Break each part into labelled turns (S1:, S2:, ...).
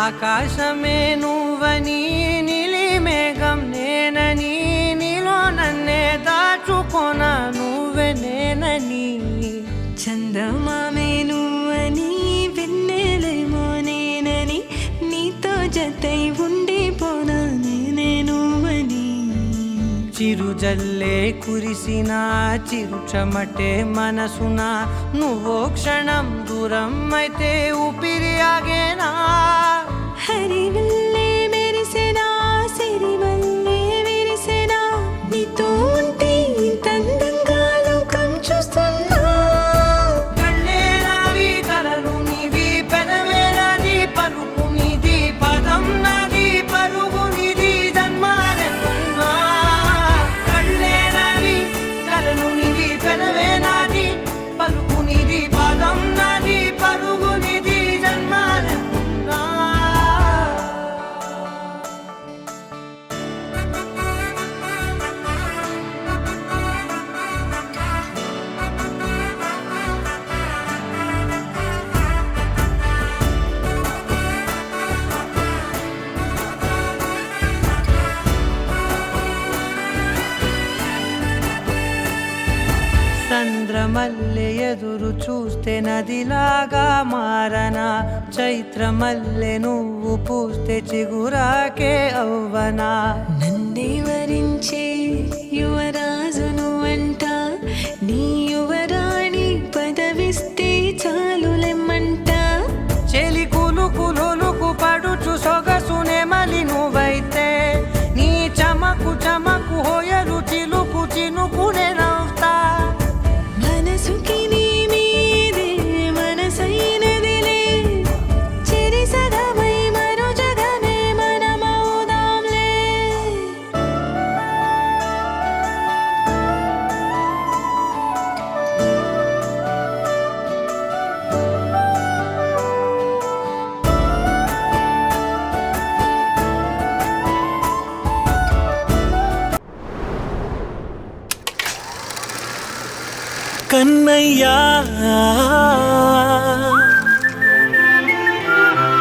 S1: ఆకాశమే నువ్వని నీలి మేఘం నేనని నీలో నన్నే దాచుకొన నువ్వే నేనని
S2: చందమామే నువ్వని వెన్నెలేమో నేనని నీతో జతై ఉండిపోనా నేనే నువ్వని
S1: చిరుజల్లే కురిసిన చిరు చెమటే మనసున నువ్వో క్షణం దూరం అయితే ఊపిరి ఆగేనా
S2: హరివల్లే మెరిసెనా సిరివల్లే విరిసెనా నీతో ఉంటే ఇంత అందంగా లోకం చూస్తున్నా
S1: కళ్ళే నావి కలలు నీవి పెదవే నాది పలుకు నీది పదం నాది పరుగు నీది జన్మాలెన్నున్నా కళ్ళే నావి కలలు నీవి పెదవే నాది పలుకు నీది పదం నాది పరుగు నీది జన్మాలెన్నున్నా చంద్రమల్లె ఎదురు చూస్తే నదిలాగా మారనా చైత్రమల్లె నువ్వు పూస్తే చిగురాకే అవ్వనా
S2: నన్నే వరించే యువరాజును అంట నీ యువరాణి పదవిస్తే చాలులెమ్మంట
S1: చెలి కులుకు పడుచు సొగసునే మలి నువ్వైతే నీ చమకు చమకు హోయలు చిలుకు చినుకునే నవ్వుతా
S2: మనసుకి నీ మీదే మనసైనదిలే చెరి సగమై మరో జగమే మనమవుదాంలే
S3: కన్నయ్యా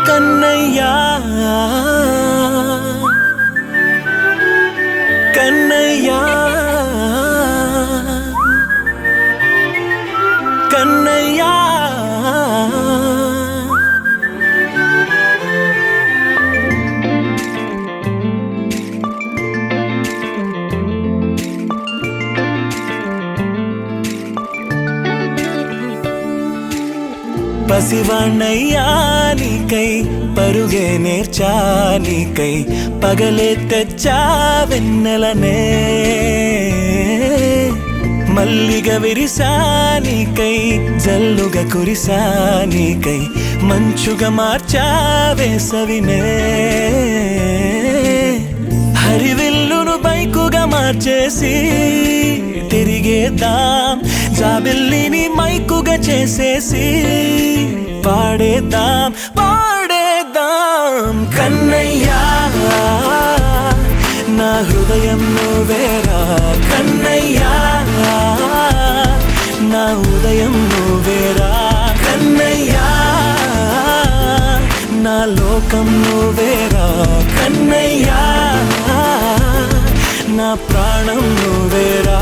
S3: కన్నయ్యా కన్నయ్యా కన్నయ్యా పసివాణ్ణయ్యా నీకై పరుగే నేర్చా నీకై పగలే తెచ్చా వెన్నెలనే మల్లిగ విరిసా నీకై జల్లుగా కురిసా నీకై మంచుగా మార్చా వేసవినే హరివిల్లును బైకుగా మార్చేసి తిరిగేద్దాం జాబిల్లిని మైకుగా చేసేసి పాడేద్దాం కన్నయ్యా నా హృదయం నువ్వేరా కన్నయ్యా నా ఉదయం నువ్వేరా కన్నయ్యా నా లోకం నువ్వేరా కన్నయ్యా నా ప్రాణం నువ్వేరా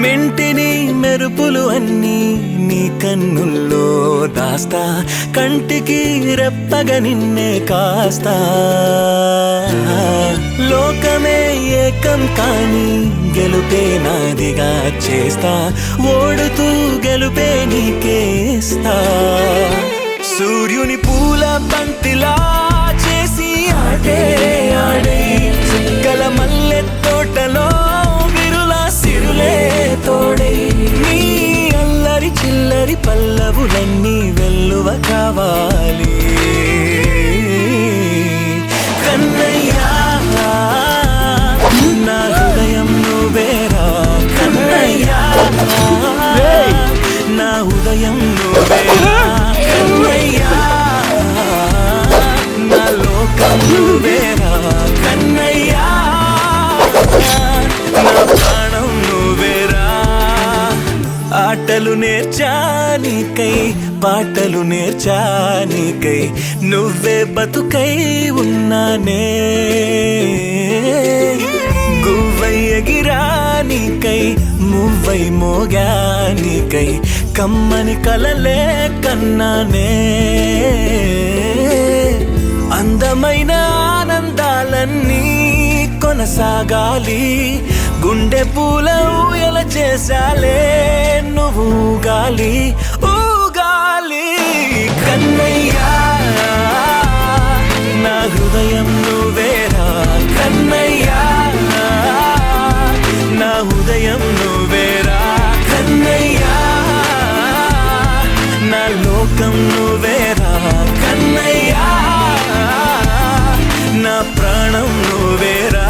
S3: మెంటిని మెరుపులు అన్నీ నీ కన్నుల్లో దాస్తా కంటికి రెప్పగా నిన్నే కాస్తా లోకమే ఏకం కాని గెలుపే నాదిగా చేస్తా ఓడుతూ గెలుపే నీకేస్తా సూర్యుని పూల బంతిలా చేసి ఆడే ఆడే చుక్కల మల్లె తోటలో విరులా సిరులే తోడే నీ అల్లరి చిల్లరి పల్లవులన్నీ వెల్లువ కావ నీకై పాటలు నేర్చా నీకై నువ్వే బతుకై ఉన్నానే గువ్వై ఎగిరా నీకై మువ్వై మోగా నీకై కమ్మని కలలే కన్నానే అందమైన ఆనందాలన్నీ కొనసాగాలి గుండె పూల ఊయల చేసాలే నువ్వు ఊగాలి ఊగాలి కన్నయ్యా నా హృదయం నువ్వేరా కన్నయ్యా నా హృదయం నువ్వేరా కన్నయ్యా నా లోకం నువ్వేరా కన్నయ్యా నా ప్రాణం నువ్వేరా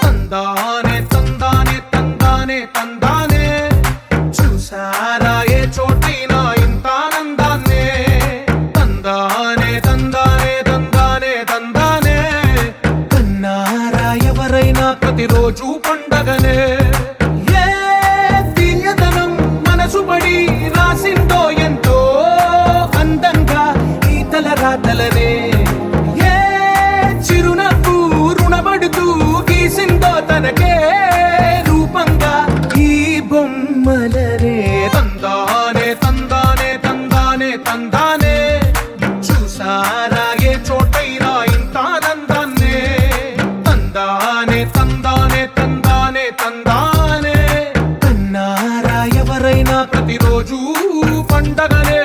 S4: తందానే తందానే తందానే తందానే చూసారా ఏ చోటైనా ఇంత ఆనందాన్నే తందానే తందానే తందానే తందానే కన్నారా ఎవరైనా ప్రతిరోజు పండగనే ఏ తీయదనం మనసు పడి రాసిందో ఎంతో అందంగా ఈ తల రాతలనే ఏ చిరునవ్వు రుణపడుతూ గీసిందో తనకే రూపంగా ఈ బొమ్మలనే తందానే తందానే తందానే తందానే చూసారా ఏ చోటైనా ఇంత ఆనందాన్నే తందానే తందానే తందానే తందానే కన్నారా ఎవరైనా ప్రతిరోజు పండగనే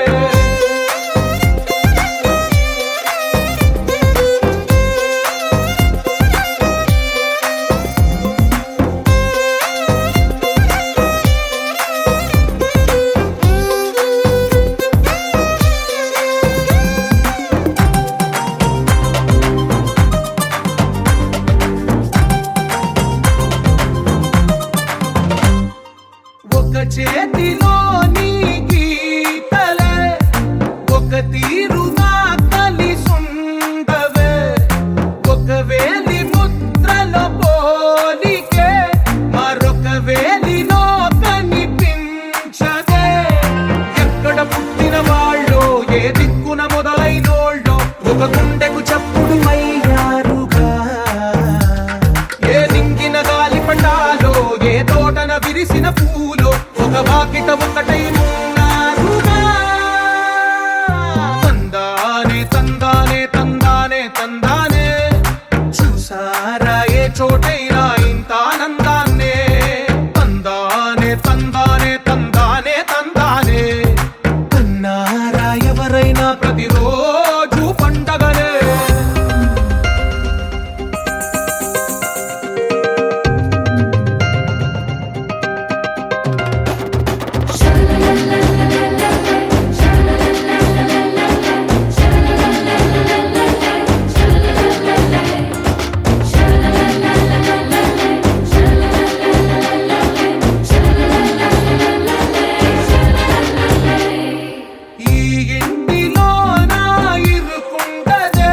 S4: ఒక చేతిలో నీ గీతలే ఒక తీరుగా కలిసుండవే ఒక వేలి ముద్రలో పోలికే మరొక వేలిలో కనిపించదే ఎక్కడ పుట్టిన వాళ్ళో ఏ దిక్కున మొదలైనోళ్ళో ఒక గుండెకు చప్పుడు అయ్యారుగా ఏ దింగిన గాలి పటాలో ఏ తోటన విరిసిన పూలో ఒక వాకిట ఒకటై ఉన్నారుగా తందానే తందానే తందానే తందానే చూసారా ఏ చోటైనా ఇంత ఆనందాన్నే తందానే తందానే తందానే తందానే కన్నారా ఎవరైనా ప్రతిరోజు పండగనే ఈ ఇంటిలో నా ఇరుకుండదే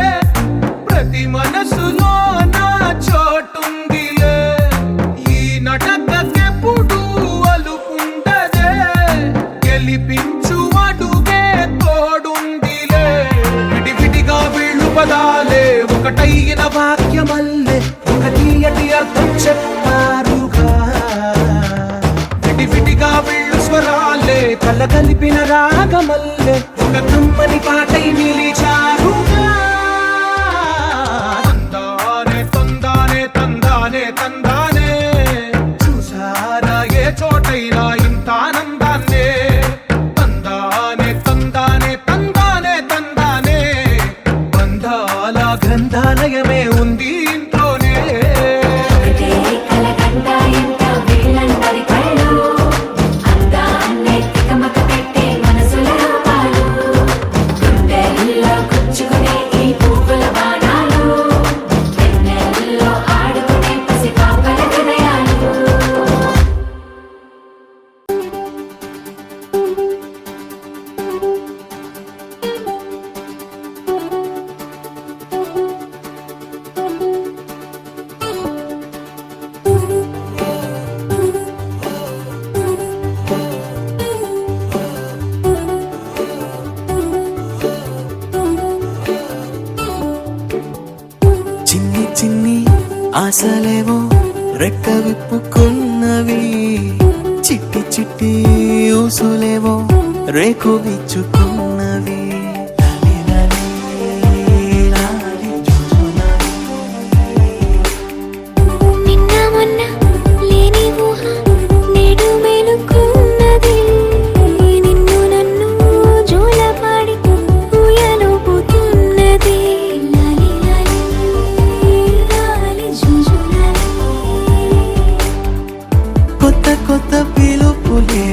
S4: ప్రతి మనసులో నా చోటుందిలే ఈ నటకెప్పుడు అలుకుండదే గెలిపించు అడుగే తోడుందిలే విడివిడిగా వీళ్ళు పదాలే ఒకటైన వాక్యమల్లే ఒక తీయటి అర్థం చెప్పారుగా విడివిడిగా వీళ్ళు స్వరాలే కలగలిపిన రాగమల్లే ఒక కమ్మని పాటై నిలిచారుగా తందానే
S3: ఆశలేవో రెక్క విప్పుకున్నవి, చిట్టి చిట్టి ఊసులేవో రేకు విచ్చుకున్నవి.
S2: నిన్న మొన్న లేని ఊహ నేడు మేలుకున్నది, నిన్ను నన్ను జోలపాడి ఊయలుపుతున్నది. లాలి లాలి లాలి జుజులాలి.
S3: కొత్త కొత్త పిలుపులే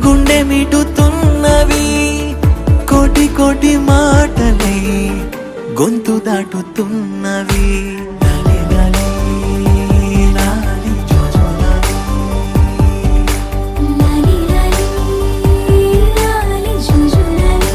S3: గుండె మీటుతున్నవి, కోటి కోటి మాటలే గొంతు దాటుతున్నవి. లాలి లాలి లాలి జోజోలాలి.
S2: లాలి లాలి లాలి జుజులాలి.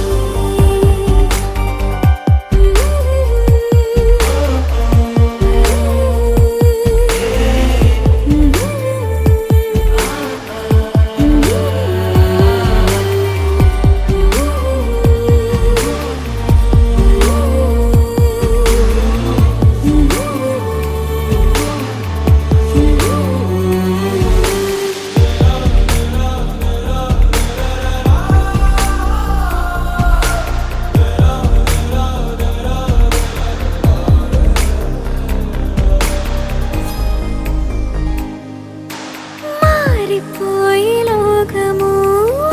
S2: మారిపోయి లోకము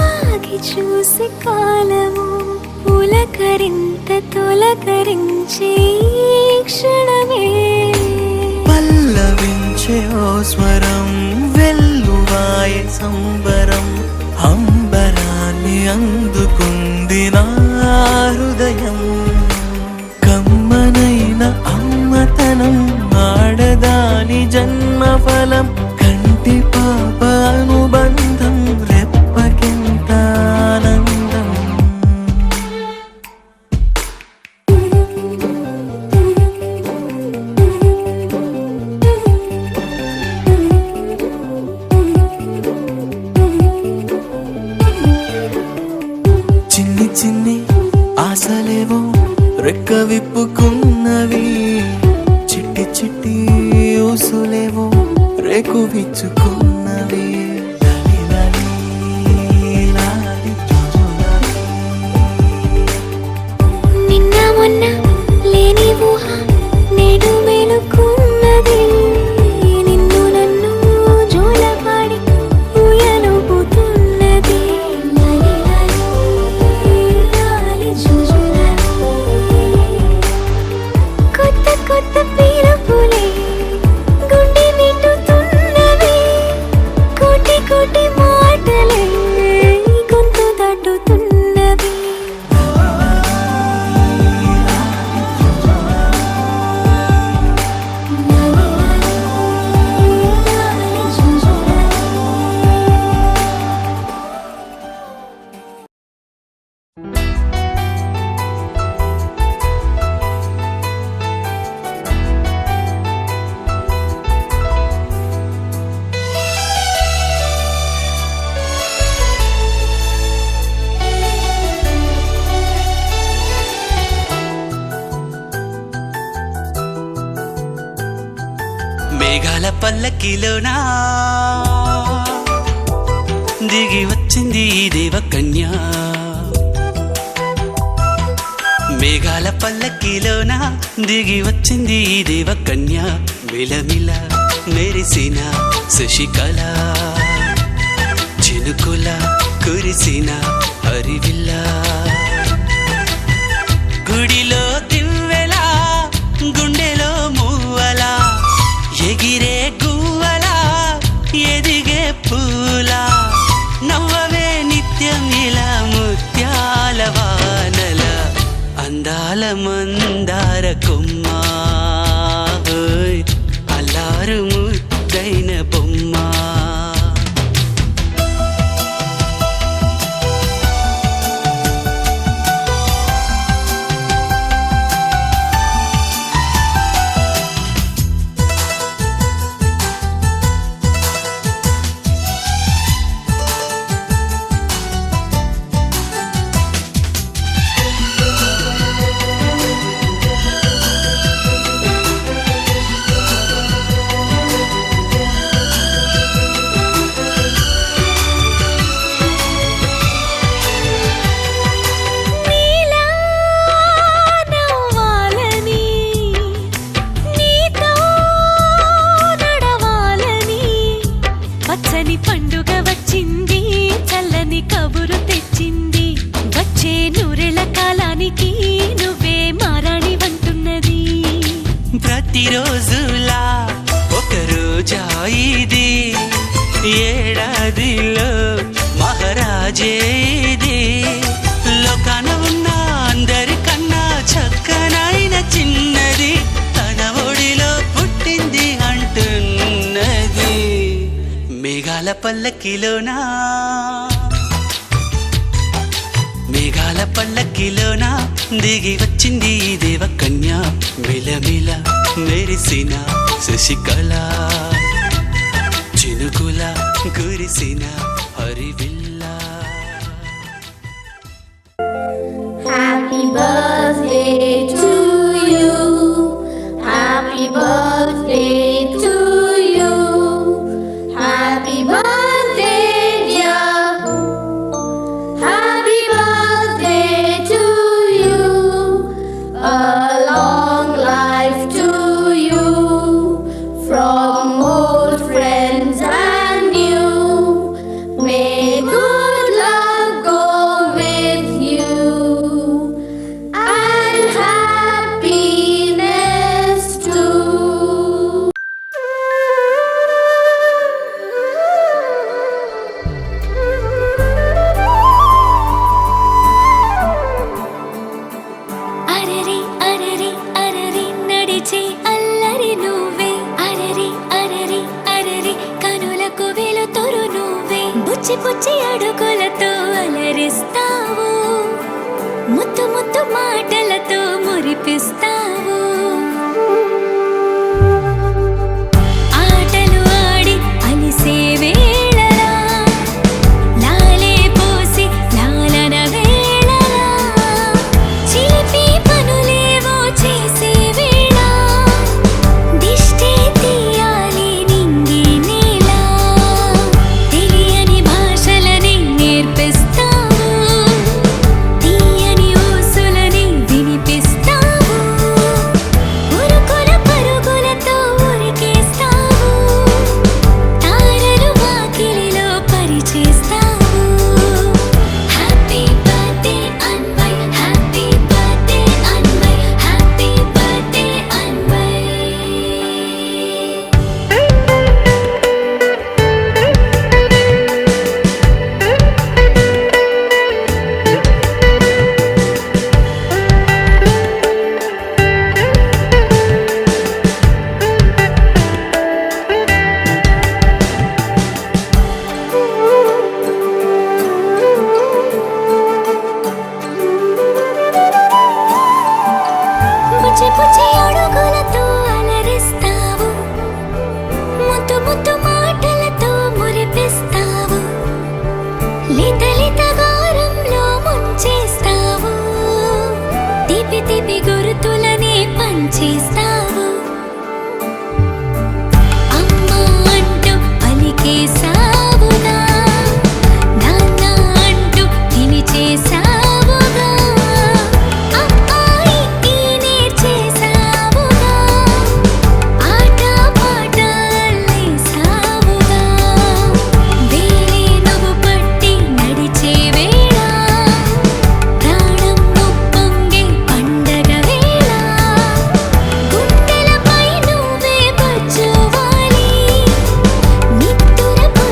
S2: ఆగి చూసి కాలము, పులకరింత తొలకరించే ఈ క్షణమే.
S3: పల్లవించే ఓ స్వరం వెల్లువాయే సంబరం, అంబరాన్ని అందుకుంది నా హృదయం. కమ్మనైన అమ్మతనం ఆడదాని జన్మఫలం, కంటి పాప అనుబంధం రెప్పకెంత ఆనందం. చిన్ని చిన్ని ఆశలేవో రెక్క విప్పుకున్నవి, చిట్టి చిట్టి ఊసులేవో రేకు విచ్చుకున్నవి. లాలి లాలి లాలి జోజోలాలి.
S2: నిన్న మొన్న లేని ఊహ నేడు మేలుకున్నది, నిన్ను నన్ను జోలపాడి ఊయలుపుతున్నది. లాలి లాలి లాలి జుజులాలి. కొత్త కొత్త పిలుపులే గుండె మీటుతున్నవి, కోటి కోటి మాటలే గొంతు దాటుతున్నవి. లాలి లాలి లాలి జుజులాలి.
S5: మేఘాల పల్లకిలోనా దిగి వచ్చింది ఈ దేవకన్య, మేఘాల పల్లకిలోనా దిగి వచ్చింది ఈ దేవకన్య. మిలమిల మెరిసిన శశికళ, చినుకుల కురిసిన హరివిల్ల, గుడిలో దివ్వెలా గుండెలో మూవలా, ఎగిరే గువ్వలా ఎదిగే పూలా, నవ్వవే నిత్యం ఇలా ముత్యాల వానల, అందాల మందార కొమ్మ, ఓయ్ అల్లారు ముద్దైన బొమ్మ.
S2: కబురు తెచ్చింది. వచ్చే నూరెల కాలానికి నువ్వే మారాణి వంటున్నది.
S5: ప్రతిరోజులా ఒక రోజా ఇది, ఏడాదిలో మహారాజే ఇది. లోకాన ఉన్న అందరికన్నా చక్కనైన చిన్నది తన ఒడిలో పుట్టింది అంటున్నది. మేఘాల పల్లకిలోనా, మేఘాల పల్లకిలోనా దిగి వచ్చింది ఈ దేవకన్య. మిలమిల మెరిసిన శశికళ, చినుకుల కురిసిన హరివిల్లా.
S2: Happy birthday to you. Happy birthday to you. Happy birthday, dear. Happy birthday to you. A long life to you. From old friends and new. May good luck go with you. And happiness too. అరరి అరరి అరరి నడిచే అల్లరి నువ్వే. అరరి అరరి అరరి కనులకు వెలుతురు నువ్వే. బుచ్చి బుచ్చి అడుగులతో అలరిస్తావు, ముత్తు ముత్తు మాటలతో మురిపిస్తావు. ఆటలు ఆడి అలిసే వేళలా, లాలే పోసి లాలన వేళలా, చిలిపి పనులేవో చేసే వేళ, దిష్టి తీయాలి నింగి నేల. తెలియని భాషలని నేర్పిస్తావు, తీయని ఊసులని వినిపిస్తావు. ఉరుకుల పరుగులతో ఉరికేస్తావు, తారలు వాకిలిలో పరిచేస్తావు. Happy birthday Anvay, happy birthday Anvay, happy birthday Anvay. పుచ్చి పుచ్చి అడుగులతో అలరిస్తావు, ముద్దు ముద్దు మాటలతో మురిపిస్తావు. లిత లిత గారంలో ముంచేస్తావు, తీపి తీపి గుర్తులనే పంచేస్తావు. అమ్మా అంటూ పలికేసావుగా, నాన్న అంటూ పిలిచేసావుగా, అమ్మాయి నేర్చేసావుగా, ఆట పాట అల్లేసావుగా. వేరే నువ్వు పట్టి నడిచే వేళ, ప్రాణం ఉప్పొంగే పండగ వేళ. గుండెలపై నువ్వే బజ్జువాలి, నిత్తురపు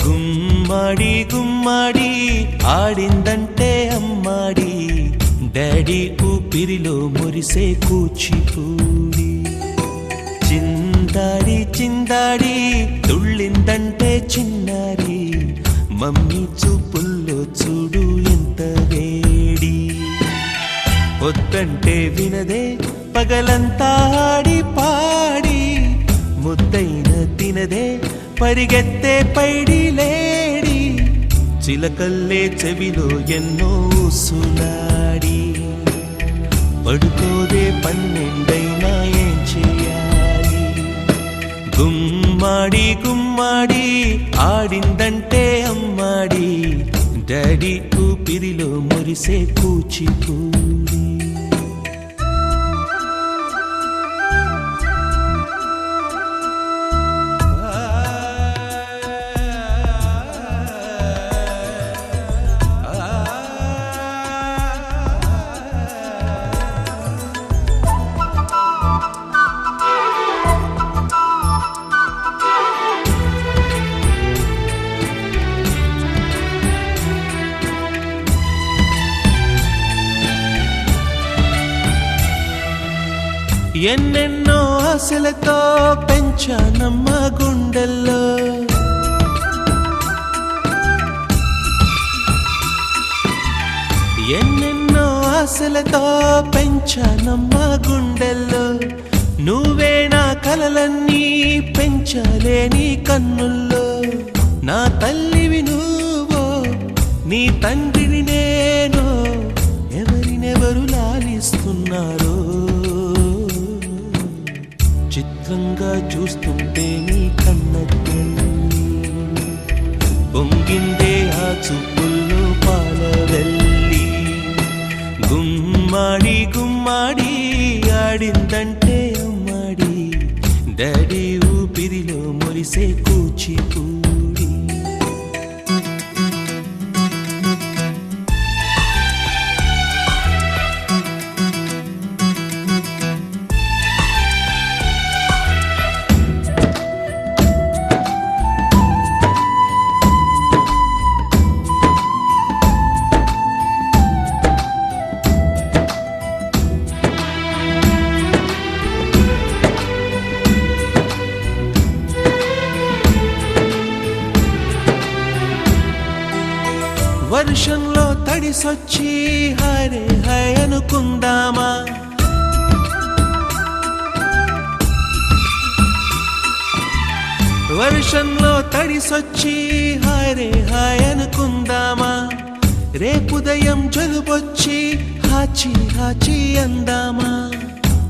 S3: గుమ్మాడి గుమ్మాడి ఆడిందంటే అమ్మాడి డాడీ ఊపిరిలో మురిసే కూచిపూడి చిందాడి చిందాడి తుళ్ళిందంటే చిన్నారి మమ్మీ చూపుల్లో చూడు ఎంత వేడి వద్దంటే వినదే పగలంతా ఆడి పాడి ముద్దైన తినదే పరిగెత్తే పైడి లేడి చిలకల్లే చెవిలో ఎన్నో సులాడి పడుకోదే పన్నెండైనా ఏం చేయాలి గుమ్మాడి గుమ్మాడి ఆడిందంటే అమ్మాడి డాడీ ఊపిరిలో మురిసే కూచిపూడి ఎన్నెన్నో ఆశలతో పెంచానమ్మ గుండెల్లో ఎన్నెన్నో ఆశలతో పెంచానమ్మ గుండెల్లో నువ్వే నా కలలన్నీ పెంచలేని కన్నుల్లో నా తల్లివి నువ్వో నీ తండ్రిని నేను ఎవరినెవరు లాలిస్తున్నారో చిత్రంగా చూస్తుంటే నీ కన్నది పొంగిందే ఆ చూపుల్లో పాలవెల్లి గుమ్మాడి గుమ్మాడి ఆడిందంటే అమ్మాడి డాడీ ఊపిరిలో మురిసే కూచిపూడి వర్షంలో తడిసొచ్చి హరే హై అనుకుందామా వర్షంలో తడిసొచ్చి హరే హాయ్ అనుకుందామా రేపుదయం జలుబొచ్చి హాచి హాచి అందామా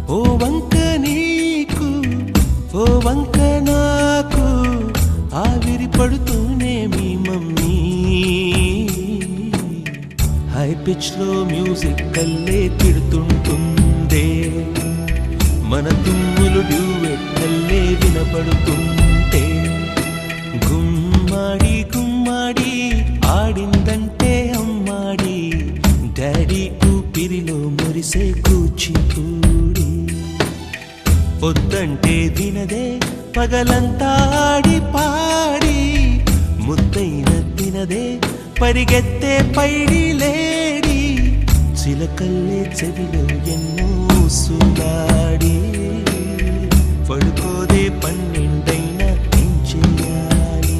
S3: ఓ వంక నీకు ఓ వంక నాకు ఆవిరి పడుతూనే మీ మమ్మీ హై పిచ్ లో మ్యూజిక్ కల్లే తిడుతుంటుందే మన తుమ్ములు డ్యూయెట్ కల్లే వినపడుతుంటే గుమ్మాడి గుమ్మాడి ఆడిందంటే అమ్మాడి డాడీ ఊపిరిలో మురిసే కూచిపూడి పొద్దంటే వినదే పగలంతా ఆడి పాడి ముద్దైన తినదే పరిగెత్తే పైడి లేడి చిలకల్లే చెవిలో ఎన్నో సులాడి పడుకోదే పన్నెండైనా ఏం చేయాలి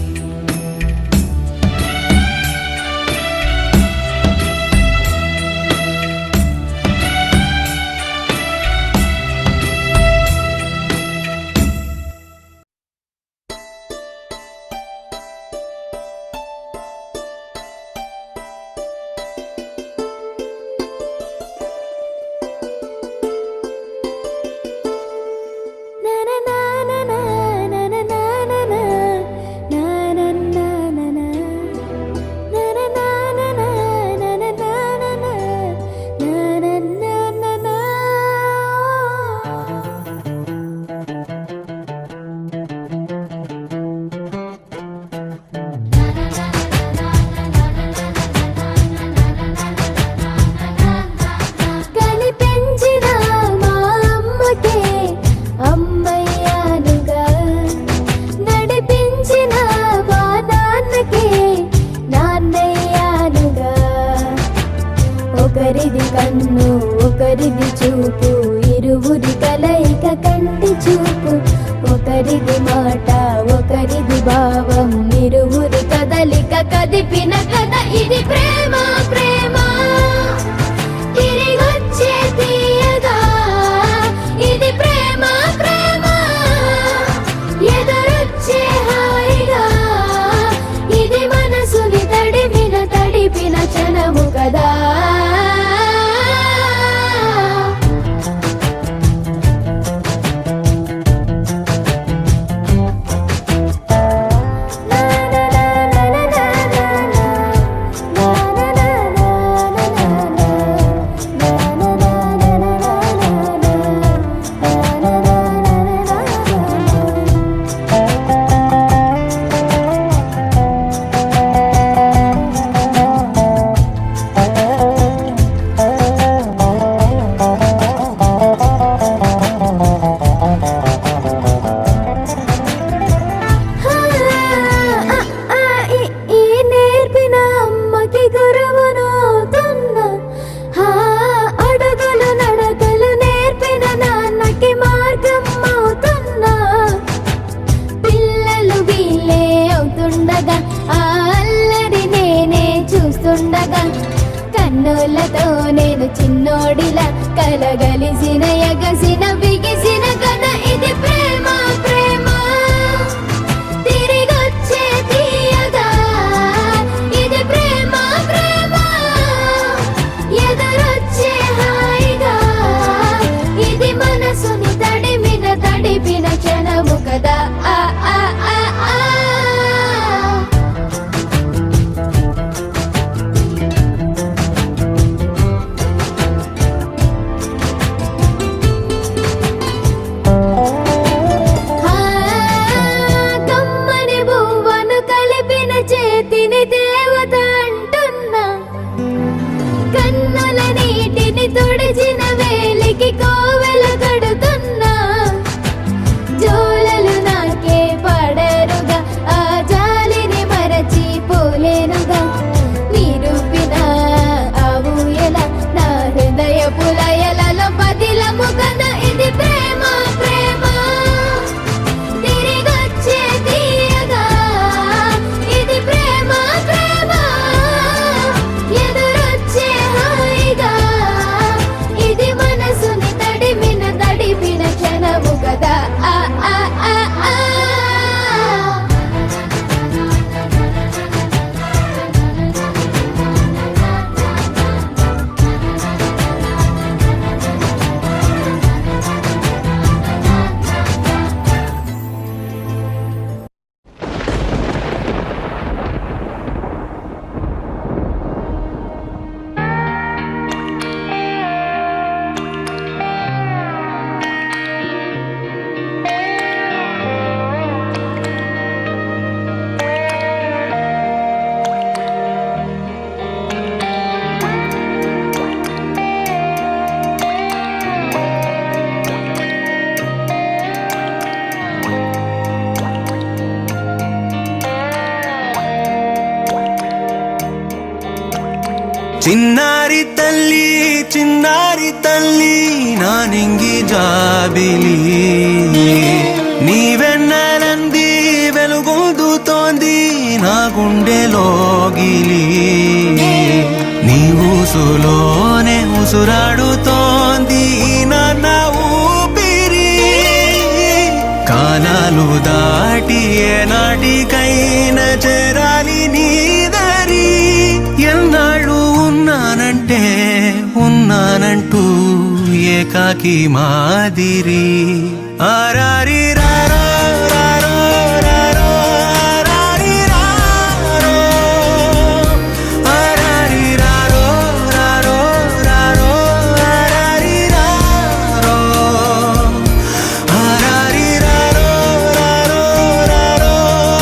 S2: na na na na na na చిన్నోడిలా కలగలిసిన ఎగసిన బిగిసిన కథ ఇది ప్రేమ ప్రేమ తిరిగొచ్చే తీయగా ఇది ప్రేమ ప్రేమ ఎదురొచ్చే హాయిగా ఇది మనసుని తడిపిన క్షణము కదా ఆ ఆ ఆ ఆ కమ్మని బువ్వను కలిపిన చేతిని దేవత అంటున్నా కన్నుల నీటిని తుడిచిన వేలికి కోవెల కడుతున్నా జోలలు నాకే పడరుగా ఆ జాలిని మరచి పోలేనుగా నిరూపిన ఆవుయల నా హృదయ పులయలలో పదిలము కదా ఇది ప్రేమ ప్రేమ తిరిగొచ్చే తీయగా ఇది ప్రేమ ప్రేమ ఎదురొచ్చే హాయిగా ఇది మనసుని తడిపిన క్షణము కదా ఆ ఆ ఆ ఆ
S3: చిన్నారి తల్లి నా నింగి జాబిలి నీవెన్నెలంది వెలుగొందుతోంది నా గుండెలోగిలి నీ ఊసులోనే ఉసురాడుతోంది నా ఊపిరి కాలాలు దాటి ఏనాటికైనా చేరాలి నీ దరి ఎన్నాళ్ళు ఉన్నానంటూ ఏకాకి మాదిరి ఆరారి రారో రారో రారో ఆరారి రారో ఆరారి రారో రారో రారో ఆరారి రారో ఆరారి రారో రారో రారో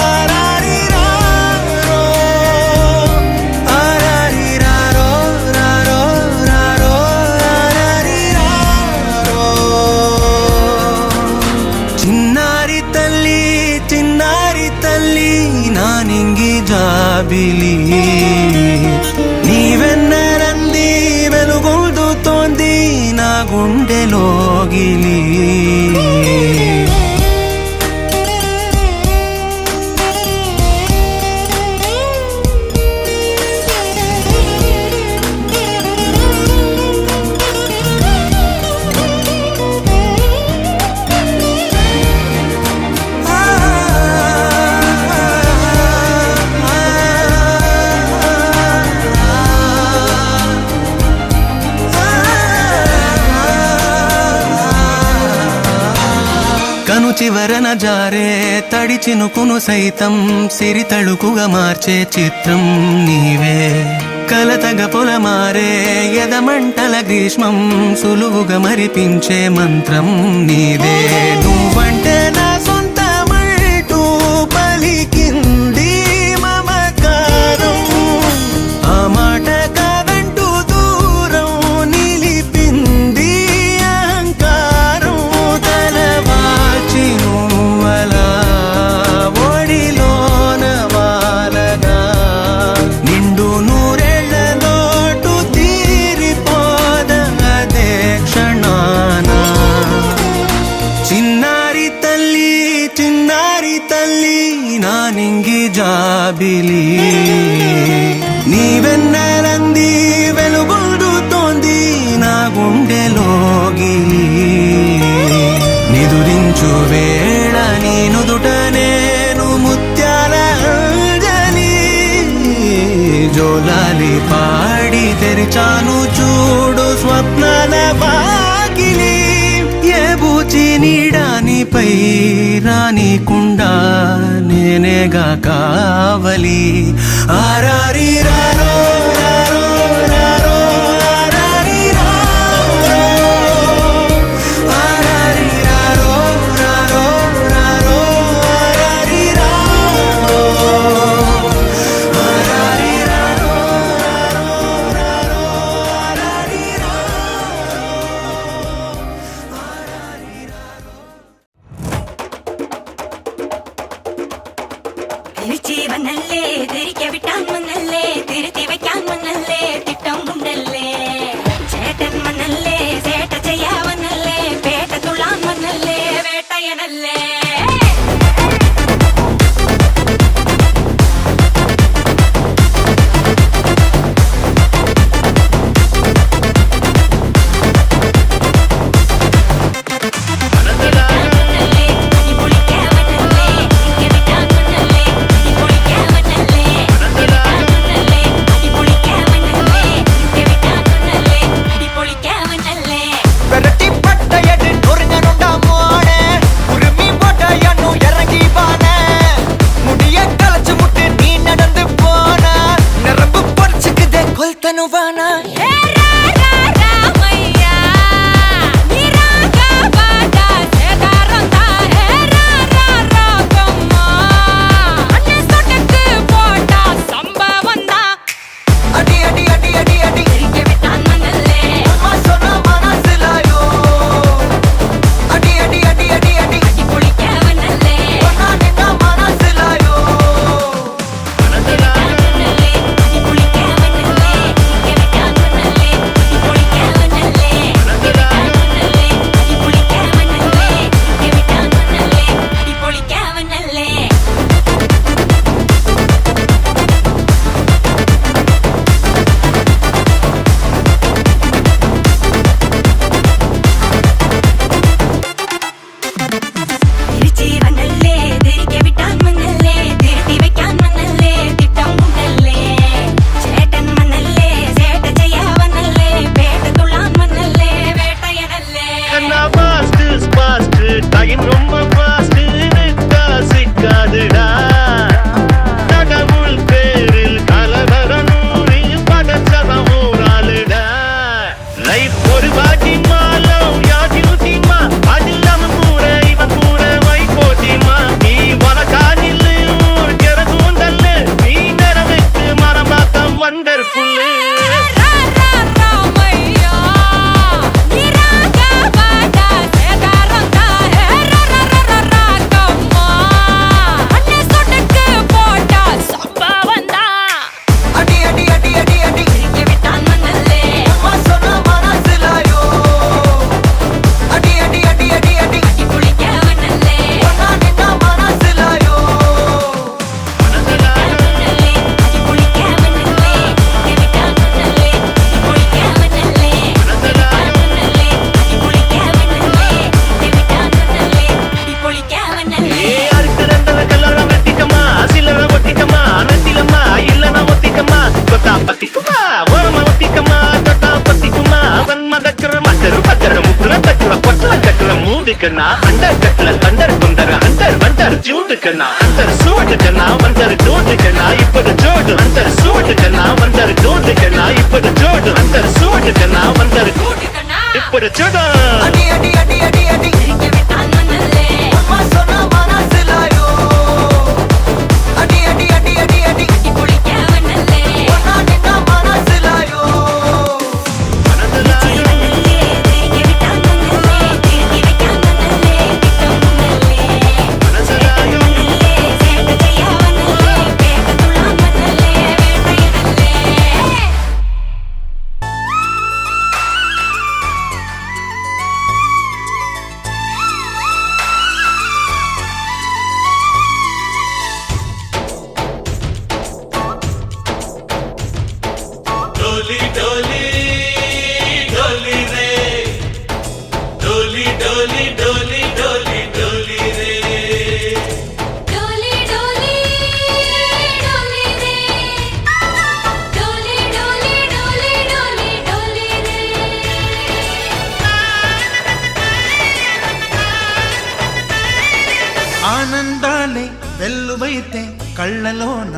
S3: ఆరారి రారో ఆరారి రారో రారో రారో ఆరారి రారో చిన్నారి తల్లి నా నింగి జాబిలి నీవెన్నెలంది వెలుగొందుతోంది నా గుండెలోగిలి కను చివరన జారే తడి చినుకును సైతం సిరి తళుకుగా మార్చే చిత్రం నీవే కలతగ పొలమారే ఎదమంటల గ్రీష్మం సులువుగా మరిపించే మంత్రం నీదే నువ్వంటే నా సొంతమంటూ పలికింది మమకారం ఆ మాట కాదంటూ దూరం నిలిపింది అహంకారం తలవాచి నువ్వలా ఒడిలోన వాలగా నిండు నూరేళ్ల లోటు తీరిపోదదే క్షణాన చిన్నారి తల్లి నా నింగి జాబిలి నీవెన్నెలంది వెలుగొందుతోంది నా లోగిలి నిదురించు వేళ నీ నుదుట నేను ముత్యాల అంజలి జోలాలి పాడి తెరిచాను చూడు స్వప్నాల బాగిలి ఏ బూచి నీడానిపై రానికుండా నేనేగా కావలి ఆరారి రారో రారో రారో ఆరారి రారో ఆరారి రారో రారో రారో ఆరారి రారో ఆరారి రారో రారో రారో ఆరారి
S6: തിരിച്ച് വന്നല്ലേ തിരികെ വിട്ടാൻ വന്നല്ലേ തിരുത്തി വയ്ക്കാൻ വന്നല്ലേ തിട്ടം ഉണ്ടല്ലേ ചേട്ടൻ വന്നല്ലേ ചേട്ട ചെയ്യാ വന്നല്ലേ പേട്ട തുള്ളാൻ വന്നല്ലേ വേട്ടയനല്ലേ
S7: விரட்டி பட்டையடு நொறுங்கனுண்டா மோனே உரிமை போட்டாயன்னு இறங்கி பானே முடிய களைச்சு முட்டு நீ நடந்து போனா நரம்பு பறிச்சுக்குதே கொல்தனுவானா அடி அடி அடி அடி அடி அம்மா சொன்ன மனசுலாயோ அடி அடி அடி அடி அடி ஒன்னா நின்னா மனசுலாயோ
S6: തിരിച്ച് വന്നല്ലേ തിരികെ വിട്ടാൻ വന്നല്ലേ തിരുത്തി വയ്ക്കാൻ വന്നല്ലേ തിട്ടം ഉണ്ടല്ലേ ചേട്ടൻ വന്നല്ലേ ചേട്ട ചെയ്യാ വന്നല്ലേ പേട്ട തുള്ളാൻ വന്നല്ലേ വേട്ടയനല്ലേ
S8: கண்ணா பாஸ்ட் பாஸ்ட் டைம் ரொம்ப பாஸ்ட் நிக்கா சிக்காதுடா கடவுள் பேரில் கலவரனூரி படச்சதம் ஊராளுடா லைஃப் ஒரு வாட்டி மாலம் யாதியுத்திமா அதில்லாம கூற இவன் கூற வை போட்டிமா நீ வளக்கானில் ஊர் கெரதூந்தல்லு நீ நிறமைக்கு மரமாக்கம் வண்டர்ஃபுல்லு
S7: அடி அடி அடி அடி அடி
S6: തിരികെ വിട്ടാൻ വന്നല്ലേ
S7: அம்மா சொன்ன மனசுலாயோ அடி அடி அடி அடி அடி
S6: പൊളിക്കാൻ വന്നല്ലേ
S7: ஒன்னா நின்னா மனசுலாயோ
S6: വന്നല്ലേ പൊളിക്കാൻ വന്നല്ലേ വിട്ടാൻ വന്നല്ലേ പൊളിക്കാൻ വന്നല്ലേ വന്നല്ലേ പൊളിക്കാൻ വന്നല്ലേ വിട്ടാൻ വന്നല്ലേ പൊളിക്കാൻ വന്നല്ലേ
S8: ஏ அறுக்குறந்தவ கல்லறம் வெட்டிக்கமா சிலர ஒட்டிக்கமா நத்திலமா இல்லனா ஒத்திக்கமா தொட்டா பத்திக்குமா ஓரமா ஒத்திக்கமா தொட்டா பத்திக்குமா அவன் மதக்கிற மத்தரு பத்தர முத்துற தட்டுற பொட்டல கட்டுற மூடுக்கண்ணா அண்டர் கட்டுல கண்டர் குண்டர் அண்டர் வண்டர் ஜூட்டுக்கண்ணா அண்டர் சூட்டுக்கண்ணா வண்டர் டூட்டுக்கண்ணா இப்பது ஜோடு அண்டர் சூட்டுக்கண்ணா வண்டர் டூட்டுக்கண்ணா இப்பது ஜோடு அண்டர் சூட்டுக்கண்ணா வண்டர் இப்பது ஜோடு
S7: அடி அடி அடி அடி அடி
S6: തിരികെ വിട്ടാൻ വന്നല്ലേ
S7: அம்மா சொன்ன மனசுலாயோ அடி அடி அடி அடி அடி
S6: പൊളിക്കാൻ വന്നല്ലേ
S7: ஒன்னா நின்னா மனசுலாயோ
S6: തിരികെ വിട്ടാൻ വന്നല്ലേ തിരുത്തി വയ്ക്കാൻ വന്നല്ലേ തിട്ടം ഉണ്ടല്ലേ വന്നല്ലേ ചേട്ട ചെയ്യാ വന്നല്ലേ പേട്ട തുള്ളാൻ വന്നല്ലേ വേട്ടയനല്ലേ
S3: ఆనందాలే వెల్లువైతే కళ్ళలోన,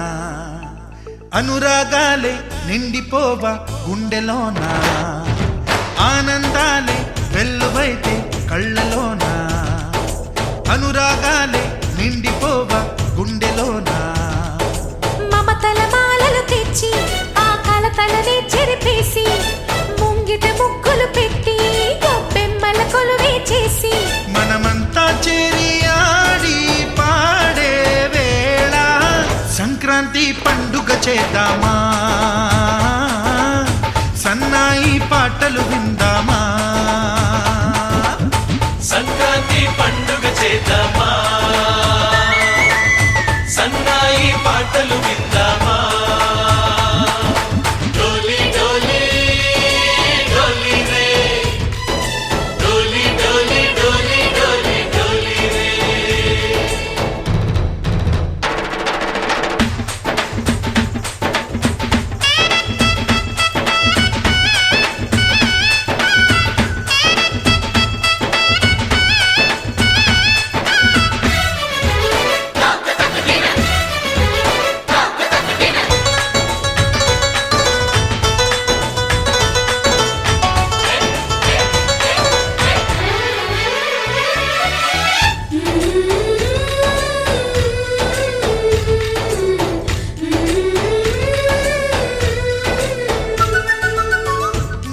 S3: అనురాగాలే నిండిపోవా గుండెలోన. ఆనందాలే వెల్లువైతే కళ్ళలోన, అనురాగాలే నిండిపోవా గుండెలోన.
S2: మమతల మాలలు తెచ్చి ఆ కలతలనే చెరిపేసి, ముంగిట ముగ్గులు పెట్టి గొబ్బెమ్మల కొలువే చేసి,
S3: మనమంతా చేరి ఆడి పాడే వేళ సంక్రాంతి పండుగ చేద్దామా, సన్నాయి పాటలు విందామా.
S5: సంక్రాంతి పండుగ చేద్దామా, సన్నాయి పాటలు విందామా. డోలి డోలి డోలి రే, డోలి డోలి డోలి డోలి డోలి రే.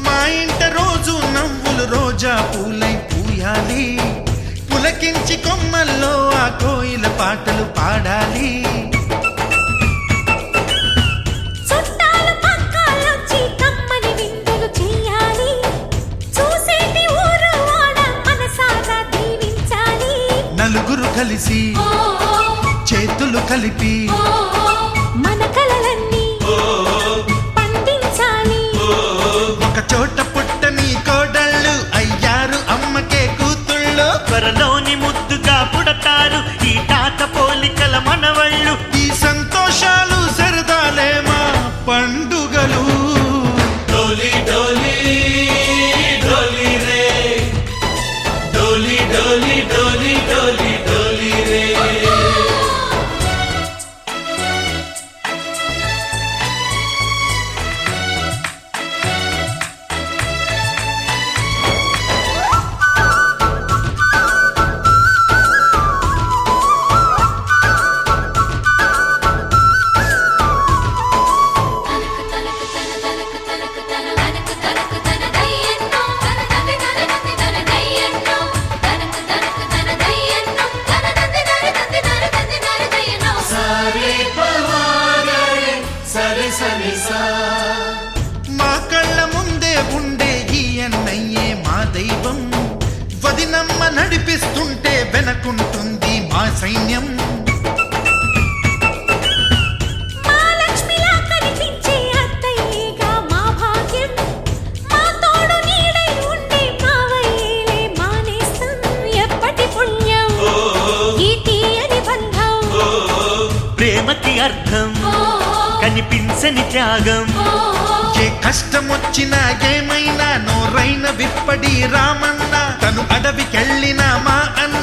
S3: మా ఇంట రోజు నవ్వులు రోజా పూలై పూయాలి, పులకించి కొమ్మల్లో ఆ కోయిల పాటలు పాడాలి.
S2: చుట్టాలు పక్కాలొచ్చి కమ్మని విందులు చెయ్యాలి, చూసేటి ఊరు వాడ మనసారా దీవించాలి.
S3: నలుగురు కలిసి చేతులు కలిపి
S2: మన కలలన్నీ పండించాలి.
S3: ఒక చోట పుట్టని కోడళ్ళు అయ్యారు అమ్మకే కూతుళ్ళు.
S8: త్వరలోని ముద్దుగా పుడతారు ఈ తాత పోలికల మనవళ్ళు.
S3: ఈ సంతోషాలు సరదాలే మా పండుగలు.
S5: డోలి డోలి డోలి రే, డోలి డోలి డోలి డోలి డోలి రే.
S3: మా కళ్ళ ముందే ఉండే ఈ అన్నయ్యే మా దైవం. వదినమ్మ నడిపిస్తుంటే వెనకుంటుంది మా సైన్యం.
S2: మా లక్ష్మిలా కనిపించే అత్తయ్యేగా మా భాగ్యం, మా తోడు నీడై ఉండే మావయ్యేలే మా నేస్తం. ఎప్పటి పుణ్యం ఈ తీయని బంధం,
S8: ప్రేమకి అర్థం కనిపించని త్యాగం.
S3: ఏ కష్టం వచ్చినా ఏమైనా నోరైన విప్పడి రామన్న, తను అడవికెళ్ళిన మా అన్న